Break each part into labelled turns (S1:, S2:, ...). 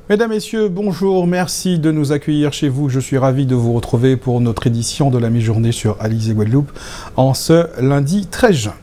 S1: Mesdames, Messieurs, bonjour, merci de nous accueillir chez vous. Je suis ravi de vous retrouver pour notre édition de la mi-journée sur Alizé Guadeloupe en ce lundi 13 juin.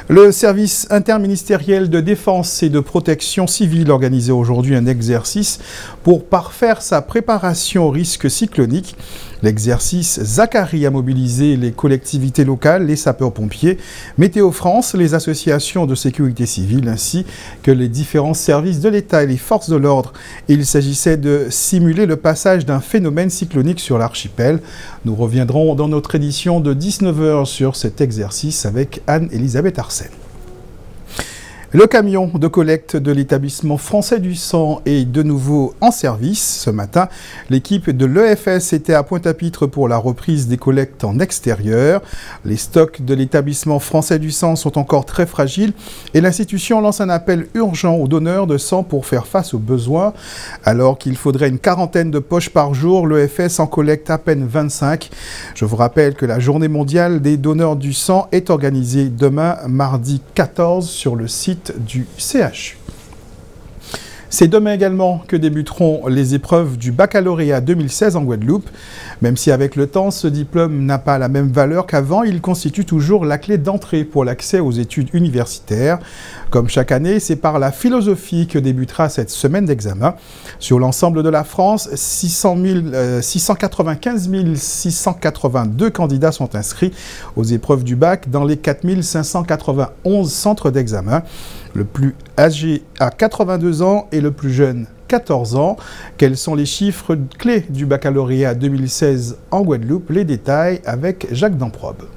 S1: Le service interministériel de défense et de protection civile organisait aujourd'hui un exercice pour parfaire sa préparation au risque cyclonique. L'exercice Zachary a mobilisé les collectivités locales, les sapeurs-pompiers, Météo France, les associations de sécurité civile ainsi que les différents services de l'État et les forces de l'ordre. Il s'agissait de simuler le passage d'un phénomène cyclonique sur l'archipel. Nous reviendrons dans notre édition de 19 h sur cet exercice avec Anne-Elisabeth Arsène. Le camion de collecte de l'établissement français du sang est de nouveau en service. Ce matin, l'équipe de l'EFS était à Pointe-à-Pitre pour la reprise des collectes en extérieur. Les stocks de l'établissement français du sang sont encore très fragiles et l'institution lance un appel urgent aux donneurs de sang pour faire face aux besoins. Alors qu'il faudrait une quarantaine de poches par jour, l'EFS en collecte à peine 25. Je vous rappelle que la journée mondiale des donneurs du sang est organisée demain, mardi 14, sur le site du CHU. C'est demain également que débuteront les épreuves du baccalauréat 2016 en Guadeloupe. Même si avec le temps, ce diplôme n'a pas la même valeur qu'avant, il constitue toujours la clé d'entrée pour l'accès aux études universitaires. Comme chaque année, c'est par la philosophie que débutera cette semaine d'examen. Sur l'ensemble de la France, 695 682 candidats sont inscrits aux épreuves du bac dans les 4 591 centres d'examen. Le plus âgé a 82 ans et le plus jeune 14 ans. Quels sont les chiffres clés du baccalauréat 2016 en Guadeloupe? Les détails avec Jacques Damprobe.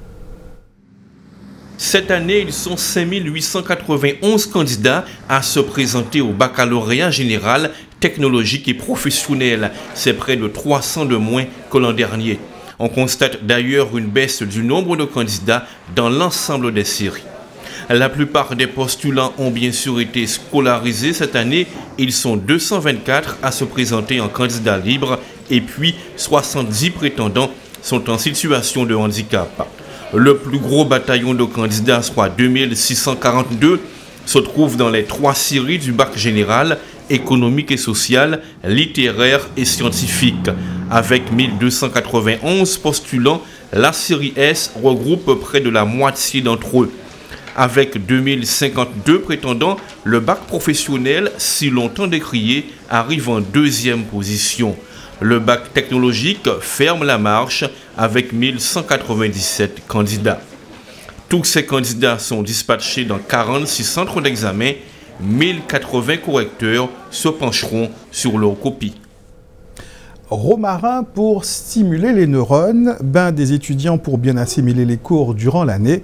S2: Cette année, ils sont 5891 candidats à se présenter au baccalauréat général, technologique et professionnel. C'est près de 300 de moins que l'an dernier. On constate d'ailleurs une baisse du nombre de candidats dans l'ensemble des séries. La plupart des postulants ont bien sûr été scolarisés cette année. Ils sont 224 à se présenter en candidat libre et puis 70 prétendants sont en situation de handicap. Le plus gros bataillon de candidats, soit 2642, se trouve dans les 3 séries du bac général, économique et social, littéraire et scientifique. Avec 1291 postulants, la série S regroupe près de la moitié d'entre eux. Avec 2052 prétendants, le bac professionnel, si longtemps décrié, arrive en 2e position. Le bac technologique ferme la marche avec 1197 candidats. Tous ces candidats sont dispatchés dans 46 centres d'examen. 1080 correcteurs se pencheront sur leur copie.
S1: Romarin pour stimuler les neurones, bain des étudiants pour bien assimiler les cours durant l'année,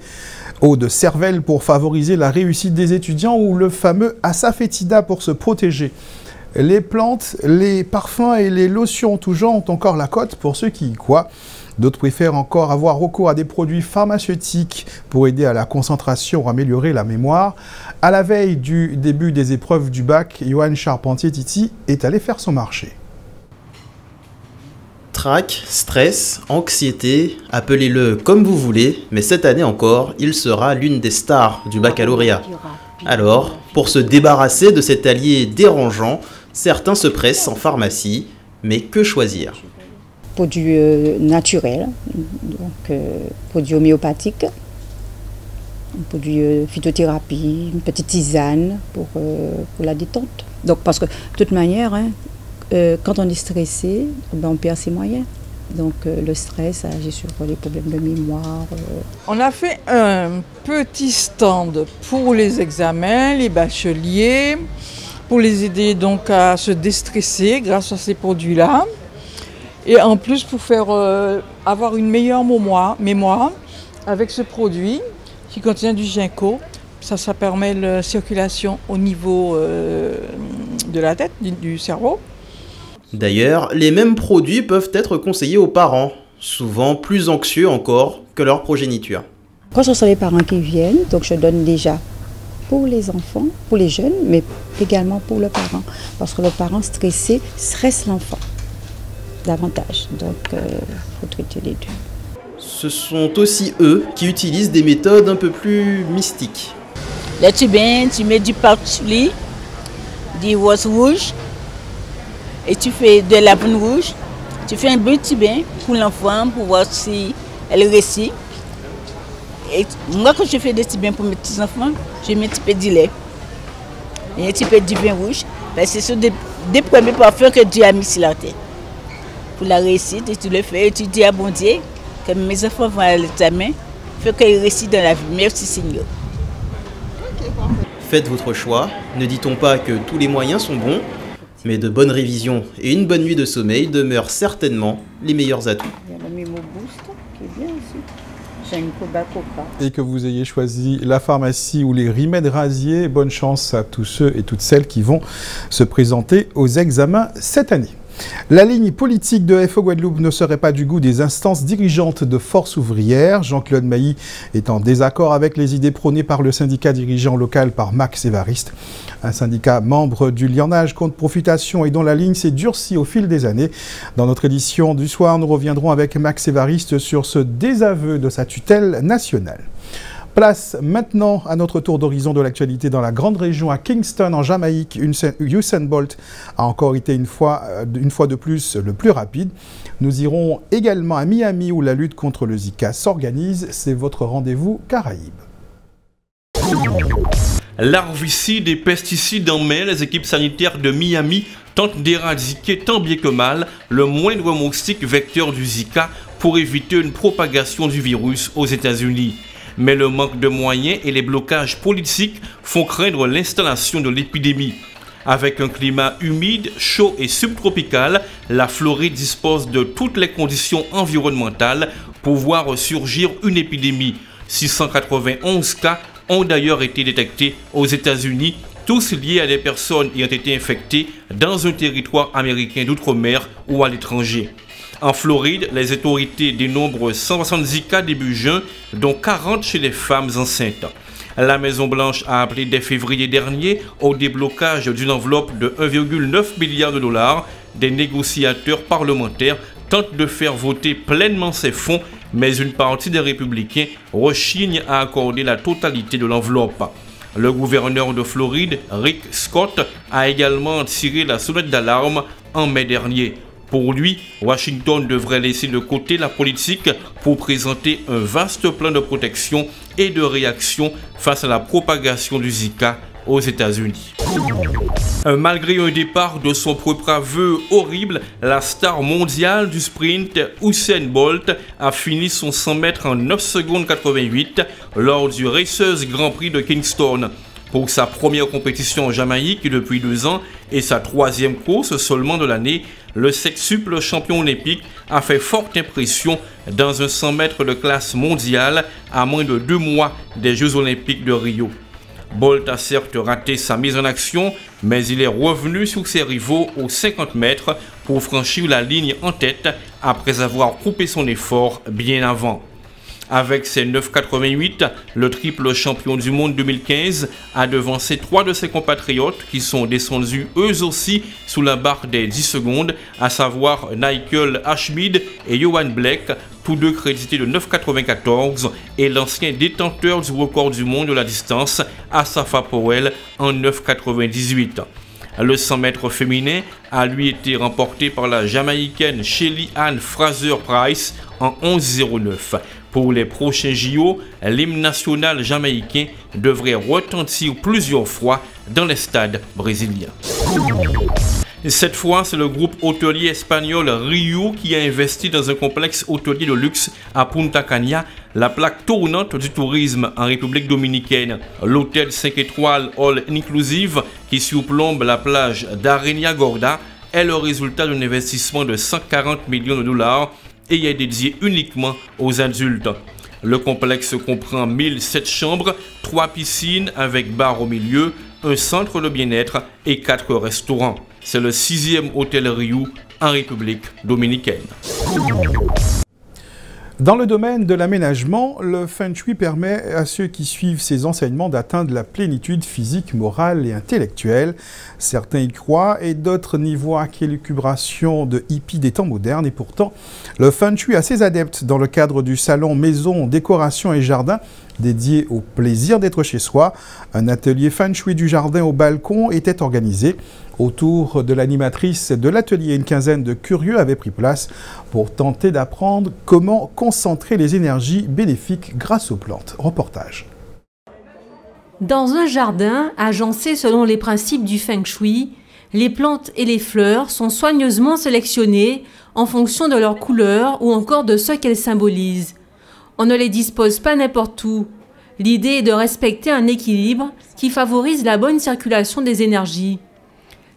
S1: eau de cervelle pour favoriser la réussite des étudiants ou le fameux Asafétida pour se protéger. Les plantes, les parfums et les lotions tout genre ont encore la cote pour ceux qui y croient. D'autres préfèrent encore avoir recours à des produits pharmaceutiques pour aider à la concentration ou améliorer la mémoire. À la veille du début des épreuves du bac, Johan Charpentier-Titi est allé faire son marché.
S3: Trac, stress, anxiété, appelez-le comme vous voulez, mais cette année encore, il sera l'une des stars du baccalauréat. Alors, pour se débarrasser de cet allié dérangeant, certains se pressent en pharmacie, mais que choisir?
S4: Produits naturels, donc produits homéopathiques, produits phytothérapie, une petite tisane pour la détente. Donc parce que de toute manière, quand on est stressé, on perd ses moyens. Donc le stress agit sur les problèmes de mémoire.
S5: On a fait un petit stand pour les examens, les bacheliers, pour les aider donc à se déstresser grâce à ces produits-là. Et en plus pour faire avoir une meilleure mémoire avec ce produit qui contient du ginkgo. Ça permet la circulation au niveau de la tête, du cerveau.
S3: D'ailleurs, les mêmes produits peuvent être conseillés aux parents, souvent plus anxieux encore que leur progéniture.
S4: Quand ce sont les parents qui viennent, donc je donne déjà pour les enfants, pour les jeunes, mais également pour le parent. Parce que le parent stressé stresse l'enfant davantage. Donc, il faut traiter les deux.
S3: Ce sont aussi eux qui utilisent des méthodes un peu plus mystiques.
S6: Là, tu mets du parsley, du rose rouge, et tu fais de la poudre rouge. Tu fais un petit bain pour l'enfant pour voir si elle réussit. Et moi, quand je fais des petits bains pour mes petits-enfants, je mets un petit peu de lait et un petit peu de vin rouge. Ce sont des premiers parfums que Dieu a mis sur la terre. Pour la réussite, et tu le fais, et tu dis à bon Dieu que mes enfants vont à l'examen, il faut qu'ils réussissent dans la vie. Merci Seigneur.
S3: Faites votre choix. Ne dit-on pas que tous les moyens sont bons, mais de bonnes révisions et une bonne nuit de sommeil demeurent certainement les meilleurs atouts.
S4: Il y a le Mimo Boost qui est bien aussi. J'ai une Coba Coca.
S1: Et que vous ayez choisi la pharmacie ou les remèdes rasiers, bonne chance à tous ceux et toutes celles qui vont se présenter aux examens cette année. La ligne politique de FO Guadeloupe ne serait pas du goût des instances dirigeantes de Force ouvrière. Jean-Claude Mailly est en désaccord avec les idées prônées par le syndicat dirigeant local par Max Évariste. Un syndicat membre du liernage contre profitation et dont la ligne s'est durcie au fil des années. Dans notre édition du soir, nous reviendrons avec Max Évariste sur ce désaveu de sa tutelle nationale. Place maintenant à notre tour d'horizon de l'actualité dans la grande région à Kingston en Jamaïque. Usain Bolt a encore été une fois de plus le plus rapide. Nous irons également à Miami où la lutte contre le Zika s'organise. C'est votre rendez-vous Caraïbes.
S2: Larvicides et pesticides en main, les équipes sanitaires de Miami tentent d'éradiquer tant bien que mal le moindre moustique vecteur du Zika pour éviter une propagation du virus aux États-Unis. Mais le manque de moyens et les blocages politiques font craindre l'installation de l'épidémie. Avec un climat humide, chaud et subtropical, la Floride dispose de toutes les conditions environnementales pour voir surgir une épidémie. 691 cas ont d'ailleurs été détectés aux États-Unis, tous liés à des personnes ayant été infectées dans un territoire américain d'outre-mer ou à l'étranger. En Floride, les autorités dénombrent 170 cas début juin, dont 40 chez les femmes enceintes. La Maison-Blanche a appelé dès février dernier au déblocage d'une enveloppe de 1,9 milliard de dollars. Des négociateurs parlementaires tentent de faire voter pleinement ces fonds, mais une partie des républicains rechigne à accorder la totalité de l'enveloppe. Le gouverneur de Floride, Rick Scott, a également tiré la sonnette d'alarme en mai dernier. Pour lui, Washington devrait laisser de côté la politique pour présenter un vaste plan de protection et de réaction face à la propagation du Zika aux États-Unis. Malgré un départ de son propre aveu horrible, la star mondiale du sprint Usain Bolt a fini son 100 mètres en 9 secondes 88 lors du Racers Grand Prix de Kingston. Pour sa première compétition en Jamaïque depuis 2 ans et sa 3e course seulement de l'année, le sextuple champion olympique a fait forte impression dans un 100 mètres de classe mondiale à moins de 2 mois des Jeux olympiques de Rio. Bolt a certes raté sa mise en action, mais il est revenu sur ses rivaux aux 50 mètres pour franchir la ligne en tête après avoir coupé son effort bien avant. Avec ses 9,88, le triple champion du monde 2015 a devancé 3 de ses compatriotes qui sont descendus eux aussi sous la barre des 10 secondes, à savoir Michael Ashmead et Johan Blake, tous deux crédités de 9,94, et l'ancien détenteur du record du monde de la distance, Asafa Powell, en 9,98. Le 100 mètres féminin a lui été remporté par la Jamaïcaine Shelly Ann Fraser-Price en 11,09. Pour les prochains JO, l'hymne national jamaïcain devrait retentir plusieurs fois dans les stades brésiliens. Cette fois, c'est le groupe hôtelier espagnol Riu qui a investi dans un complexe hôtelier de luxe à Punta Cana, la plaque tournante du tourisme en République dominicaine. L'hôtel 5 étoiles All Inclusive qui surplombe la plage d'Areña Gorda est le résultat d'un investissement de 140 millions de dollars et est dédié uniquement aux adultes. Le complexe comprend 1007 chambres, 3 piscines avec bar au milieu, un centre de bien-être et 4 restaurants. C'est le 6e hôtel Riu en République dominicaine.
S1: Dans le domaine de l'aménagement, le Feng Shui permet à ceux qui suivent ces enseignements d'atteindre la plénitude physique, morale et intellectuelle. Certains y croient et d'autres n'y voient qu'élucubration de hippies des temps modernes. Et pourtant, le Feng Shui a ses adeptes dans le cadre du salon Maison, Décoration et Jardin dédié au plaisir d'être chez soi. Un atelier Feng Shui du jardin au balcon était organisé. Autour de l'animatrice de l'atelier, une quinzaine de curieux avaient pris place pour tenter d'apprendre comment concentrer les énergies bénéfiques grâce aux plantes. Reportage.
S7: Dans un jardin agencé selon les principes du Feng Shui, les plantes et les fleurs sont soigneusement sélectionnées en fonction de leur couleur ou encore de ce qu'elles symbolisent. On ne les dispose pas n'importe où. L'idée est de respecter un équilibre qui favorise la bonne circulation des énergies.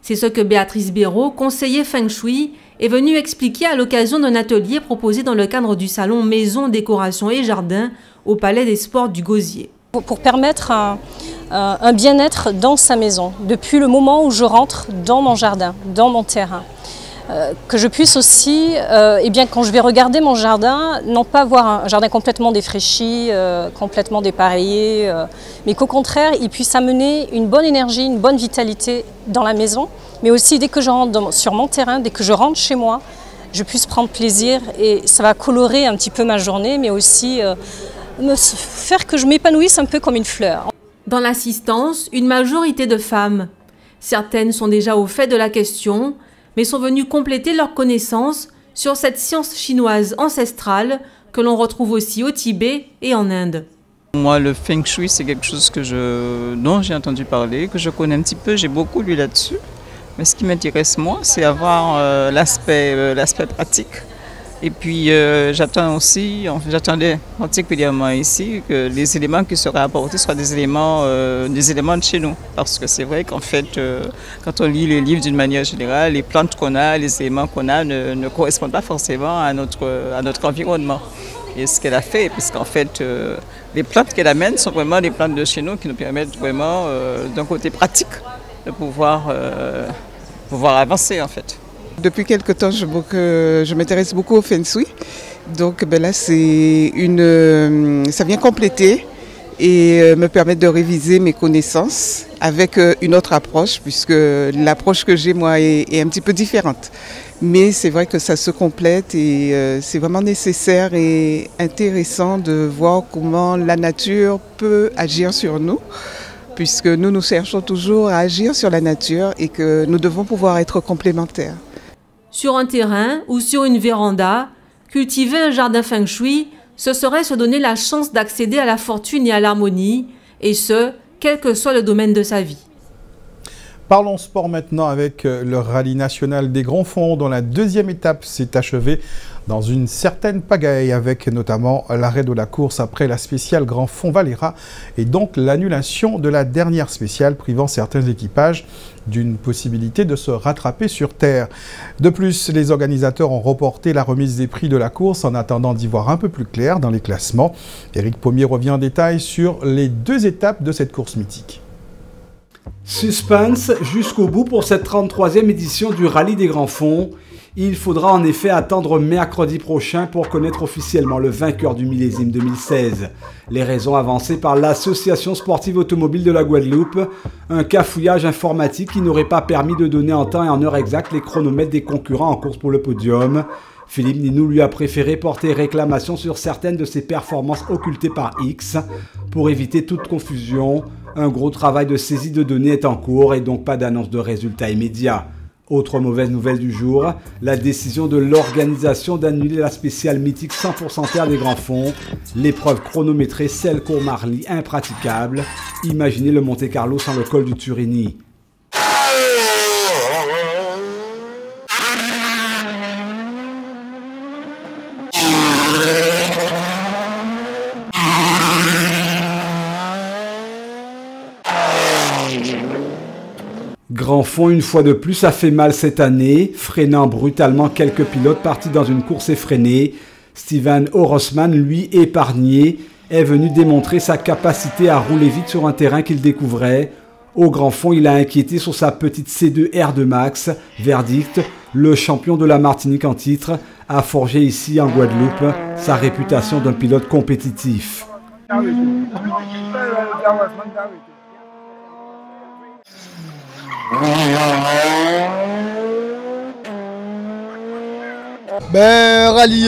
S7: C'est ce que Béatrice Béraud, conseiller Feng Shui, est venue expliquer à l'occasion d'un atelier proposé dans le cadre du salon Maison, Décoration et Jardin au Palais des Sports du Gosier.
S8: Pour permettre un bien-être dans sa maison, depuis le moment où je rentre dans mon jardin, dans mon terrain. Que je puisse aussi, quand je vais regarder mon jardin, non pas voir un jardin complètement défraîchi, complètement dépareillé, mais qu'au contraire, il puisse amener une bonne énergie, une bonne vitalité dans la maison, mais aussi dès que je rentre sur mon terrain, dès que je rentre chez moi, je puisse prendre plaisir et ça va colorer un petit peu ma journée, mais aussi me faire que je m'épanouisse un peu comme une fleur.
S7: Dans l'assistance, une majorité de femmes. Certaines sont déjà au fait de la question, mais sont venues compléter leurs connaissances sur cette science chinoise ancestrale que l'on retrouve aussi au Tibet et en Inde.
S9: Moi, le Feng Shui, c'est quelque chose dont j'ai entendu parler, que je connais un petit peu, j'ai beaucoup lu là-dessus. Mais ce qui m'intéresse moi, c'est avoir l'aspect pratique. Et puis j'attendais particulièrement ici que les éléments qui seraient apportés soient des éléments de chez nous. Parce que c'est vrai qu'en fait, quand on lit les livres d'une manière générale, les plantes qu'on a, les éléments qu'on a ne correspondent pas forcément à notre environnement. Et ce qu'elle a fait, puisqu'en fait, les plantes qu'elle amène sont vraiment des plantes de chez nous qui nous permettent vraiment, d'un côté pratique, de pouvoir avancer en fait.
S10: Depuis quelque temps, je m'intéresse beaucoup au Feng Shui. Donc là, ça vient compléter et me permettre de réviser mes connaissances avec une autre approche, puisque l'approche que j'ai, moi, est un petit peu différente. Mais c'est vrai que ça se complète et c'est vraiment nécessaire et intéressant de voir comment la nature peut agir sur nous, puisque nous cherchons toujours à agir sur la nature et que nous devons pouvoir être complémentaires.
S7: Sur un terrain ou sur une véranda, cultiver un jardin Feng Shui, ce serait se donner la chance d'accéder à la fortune et à l'harmonie, et ce, quel que soit le domaine de sa vie.
S1: Parlons sport maintenant avec le rallye national des Grands Fonds, dont la deuxième étape s'est achevée dans une certaine pagaille, avec notamment l'arrêt de la course après la spéciale Grand Fond Valera et donc l'annulation de la dernière spéciale, privant certains équipages d'une possibilité de se rattraper sur terre. De plus, les organisateurs ont reporté la remise des prix de la course en attendant d'y voir un peu plus clair dans les classements. Éric Pommier revient en détail sur les deux étapes de cette course mythique.
S11: Suspense jusqu'au bout pour cette 33e édition du Rallye des Grands Fonds. Il faudra en effet attendre mercredi prochain pour connaître officiellement le vainqueur du millésime 2016. Les raisons avancées par l'Association sportive automobile de la Guadeloupe, un cafouillage informatique qui n'aurait pas permis de donner en temps et en heure exacte les chronomètres des concurrents en course pour le podium. Philippe Ninou lui a préféré porter réclamation sur certaines de ses performances occultées par X. Pour éviter toute confusion, un gros travail de saisie de données est en cours et donc pas d'annonce de résultats immédiats. Autre mauvaise nouvelle du jour, la décision de l'organisation d'annuler la spéciale mythique 100% terre des Grands Fonds. L'épreuve chronométrée Selle-Courmarly impraticable. Imaginez le Monte Carlo sans le col du Turini. Grand Fond, une fois de plus, a fait mal cette année, freinant brutalement quelques pilotes partis dans une course effrénée. Steven Horosman, lui, épargné, est venu démontrer sa capacité à rouler vite sur un terrain qu'il découvrait. Au Grand Fond, il a inquiété sur sa petite C2 R2 Max. Verdict, le champion de la Martinique en titre a forgé ici en Guadeloupe sa réputation d'un pilote compétitif.
S12: Rallye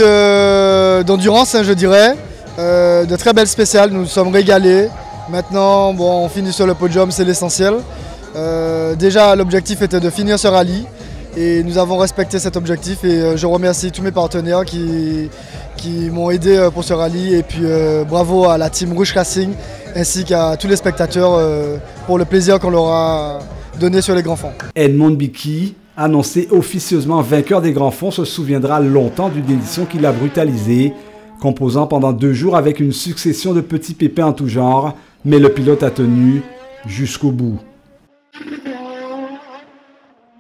S12: d'endurance, je dirais, de très belles spéciales, nous nous sommes régalés. Maintenant, on finit sur le podium, c'est l'essentiel. Déjà, l'objectif était de finir ce rallye et nous avons respecté cet objectif et je remercie tous mes partenaires qui m'ont aidé pour ce rallye et puis bravo à la team Rouge Racing ainsi qu'à tous les spectateurs pour le plaisir qu'on leur a donné sur les grands fonds.
S11: Edmond Biki, annoncé officieusement vainqueur des grands fonds, se souviendra longtemps d'une édition qui l'a brutalisé, composant pendant 2 jours avec une succession de petits pépins en tout genre, mais le pilote a tenu jusqu'au bout.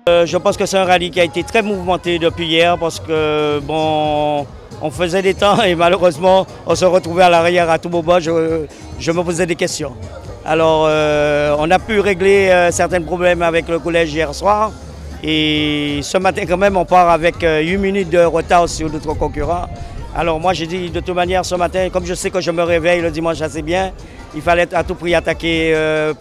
S13: Je pense que c'est un rallye qui a été très mouvementé depuis hier parce que bon, on faisait des temps et malheureusement on se retrouvait à l'arrière à tout moment. Je me posais des questions. Alors on a pu régler certains problèmes avec le collège hier soir et ce matin quand même on part avec 8 minutes de retard sur notre concurrent. Alors moi j'ai dit de toute manière ce matin, comme je sais que je me réveille le dimanche assez bien, il fallait à tout prix attaquer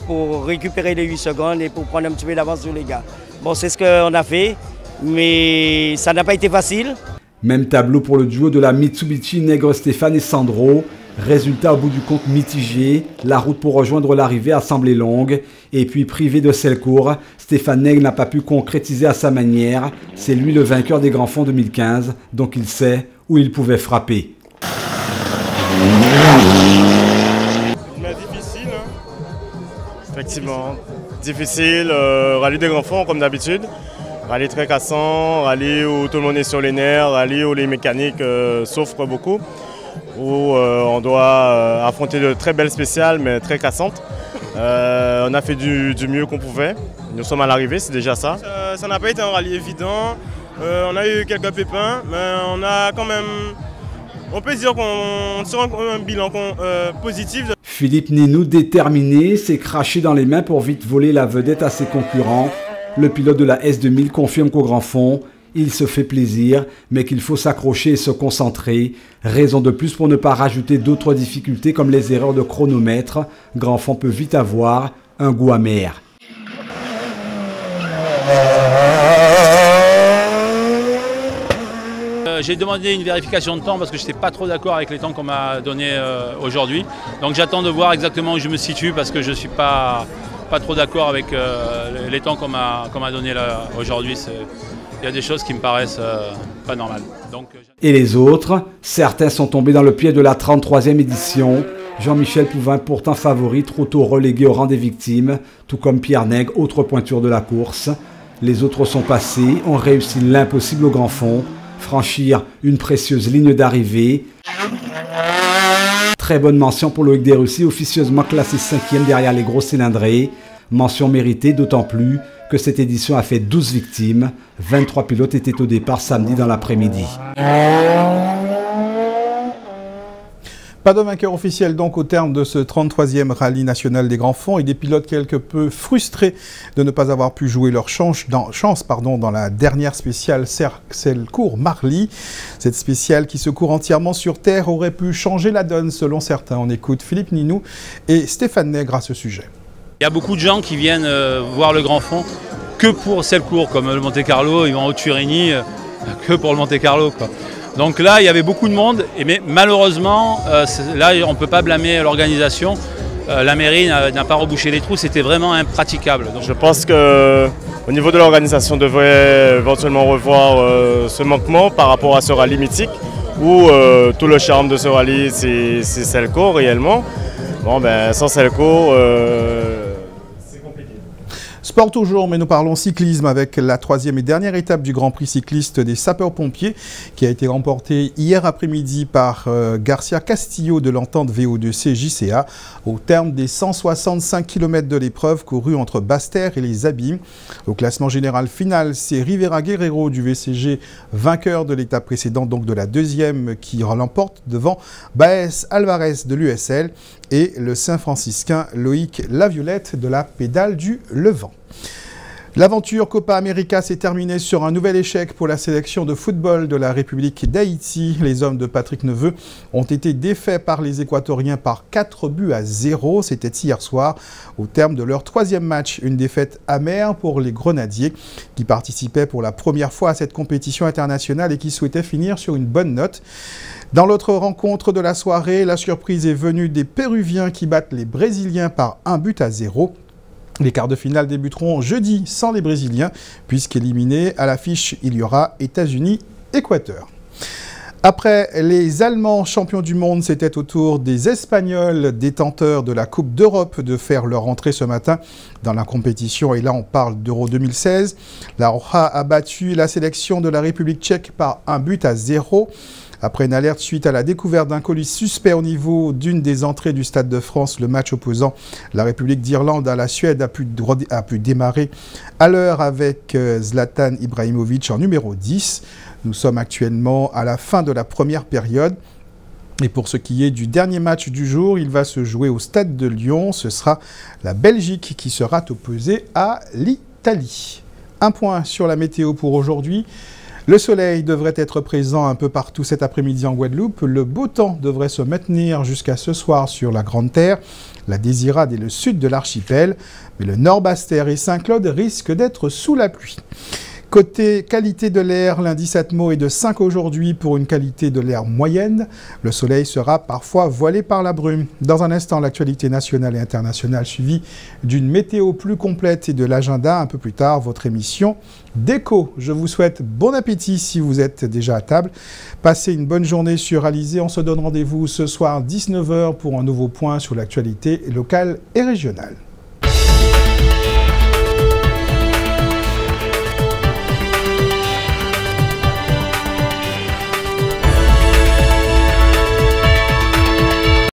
S13: pour récupérer les 8 secondes et pour prendre un petit peu d'avance sur les gars. Bon, c'est ce qu'on a fait, mais ça n'a pas été facile.
S11: Même tableau pour le duo de la Mitsubishi Nègre Stéphane et Sandro. Résultat au bout du compte mitigé. La route pour rejoindre l'arrivée a semblé longue. Et puis privé de Selcourt, Stéphane Nègre n'a pas pu concrétiser à sa manière. C'est lui le vainqueur des Grands Fonds 2015, donc il sait où il pouvait frapper.
S14: Mais difficile, hein. Effectivement. Difficile, rallye des grands fonds comme d'habitude, rallye très cassant, rallye où tout le monde est sur les nerfs, rallye où les mécaniques souffrent beaucoup, où on doit affronter de très belles spéciales mais très cassantes. On a fait du mieux qu'on pouvait, nous sommes à l'arrivée, c'est déjà ça. Ça n'a pas été un rallye évident, on a eu quelques pépins, mais on a quand même, on peut dire qu'on tire un bilan positif.
S11: Philippe Ninou, déterminé, s'est craché dans les mains pour vite voler la vedette à ses concurrents. Le pilote de la S2000 confirme qu'au Grand Fond, il se fait plaisir, mais qu'il faut s'accrocher et se concentrer. Raison de plus pour ne pas rajouter d'autres difficultés comme les erreurs de chronomètre. Grand Fond peut vite avoir un goût amer.
S15: J'ai demandé une vérification de temps parce que je n'étais pas trop d'accord avec les temps qu'on m'a donnés aujourd'hui. Donc j'attends de voir exactement où je me situe parce que je ne suis pas trop d'accord avec les temps qu'on m'a donnés aujourd'hui. Il y a des choses qui me paraissent pas normales.
S11: Et les autres, certains sont tombés dans le pied de la 33e édition. Jean-Michel Pouvin, pourtant favori, trop tôt relégué au rang des victimes, tout comme Pierre Nègre, autre pointure de la course. Les autres sont passés, ont réussi l'impossible au Grand Fond. Franchir une précieuse ligne d'arrivée. Très bonne mention pour Loïc Desrussi, officieusement classé 5e derrière les gros cylindrés. Mention méritée d'autant plus que cette édition a fait 12 victimes. 23 pilotes étaient au départ samedi dans l'après-midi.
S1: Pas de vainqueur officiel donc au terme de ce 33e rallye national des grands fonds et des pilotes quelque peu frustrés de ne pas avoir pu jouer leur chance dans la dernière spéciale Selcourt-Marly. Cette spéciale qui se court entièrement sur terre aurait pu changer la donne selon certains. On écoute Philippe Ninou et Stéphane Nègre à ce sujet.
S15: Il y a beaucoup de gens qui viennent voir le grand fond que pour Selcourt, comme le Monte-Carlo, ils vont au Turini que pour le Monte-Carlo, quoi. Donc là, il y avait beaucoup de monde, mais malheureusement, là, on ne peut pas blâmer l'organisation. La mairie n'a pas rebouché les trous, c'était vraiment impraticable. Donc,
S14: je pense qu'au niveau de l'organisation, on devrait éventuellement revoir ce manquement par rapport à ce rallye mythique, où tout le charme de ce rallye, c'est Selcourt réellement. Bon, ben, sans Selcourt,
S1: Sport toujours, mais nous parlons cyclisme avec la 3e et dernière étape du Grand Prix cycliste des sapeurs-pompiers qui a été remportée hier après-midi par Garcia Castillo de l'entente VO2C JCA au terme des 165 km de l'épreuve courue entre Basse-Terre et les Abîmes. Au classement général final, c'est Rivera Guerrero du VCG, vainqueur de l'étape précédente, donc de la 2e, qui l'emporte devant Baez Alvarez de l'USL et le Saint-Franciscain Loïc Laviolette de la Pédale du Levant. L'aventure Copa América s'est terminée sur un nouvel échec pour la sélection de football de la République d'Haïti. Les hommes de Patrick Neveu ont été défaits par les Équatoriens par 4-0. C'était hier soir au terme de leur 3e match. Une défaite amère pour les Grenadiers qui participaient pour la première fois à cette compétition internationale et qui souhaitaient finir sur une bonne note. Dans l'autre rencontre de la soirée, la surprise est venue des Péruviens qui battent les Brésiliens par 1-0. Les quarts de finale débuteront jeudi sans les Brésiliens, puisqu'éliminés à l'affiche, il y aura États-Unis-Équateur. Après les Allemands champions du monde, c'était au tour des Espagnols détenteurs de la Coupe d'Europe de faire leur entrée ce matin dans la compétition. Et là, on parle d'Euro 2016. La Roja a battu la sélection de la République tchèque par 1-0. Après une alerte suite à la découverte d'un colis suspect au niveau d'une des entrées du Stade de France, le match opposant la République d'Irlande à la Suède a pu démarrer à l'heure avec Zlatan Ibrahimovic en numéro 10. Nous sommes actuellement à la fin de la première période. Et pour ce qui est du dernier match du jour, il va se jouer au Stade de Lyon. Ce sera la Belgique qui sera opposée à l'Italie. Un point sur la météo pour aujourd'hui. Le soleil devrait être présent un peu partout cet après-midi en Guadeloupe. Le beau temps devrait se maintenir jusqu'à ce soir sur la Grande Terre, la Désirade et le sud de l'archipel. Mais le Nord-Basse-Terre et Saint-Claude risquent d'être sous la pluie. Côté qualité de l'air, l'indice Atmo est de 5 aujourd'hui pour une qualité de l'air moyenne. Le soleil sera parfois voilé par la brume. Dans un instant, l'actualité nationale et internationale suivie d'une météo plus complète et de l'agenda. Un peu plus tard, votre émission Déco. Je vous souhaite bon appétit si vous êtes déjà à table. Passez une bonne journée sur Alizé. On se donne rendez-vous ce soir 19h pour un nouveau point sur l'actualité locale et régionale.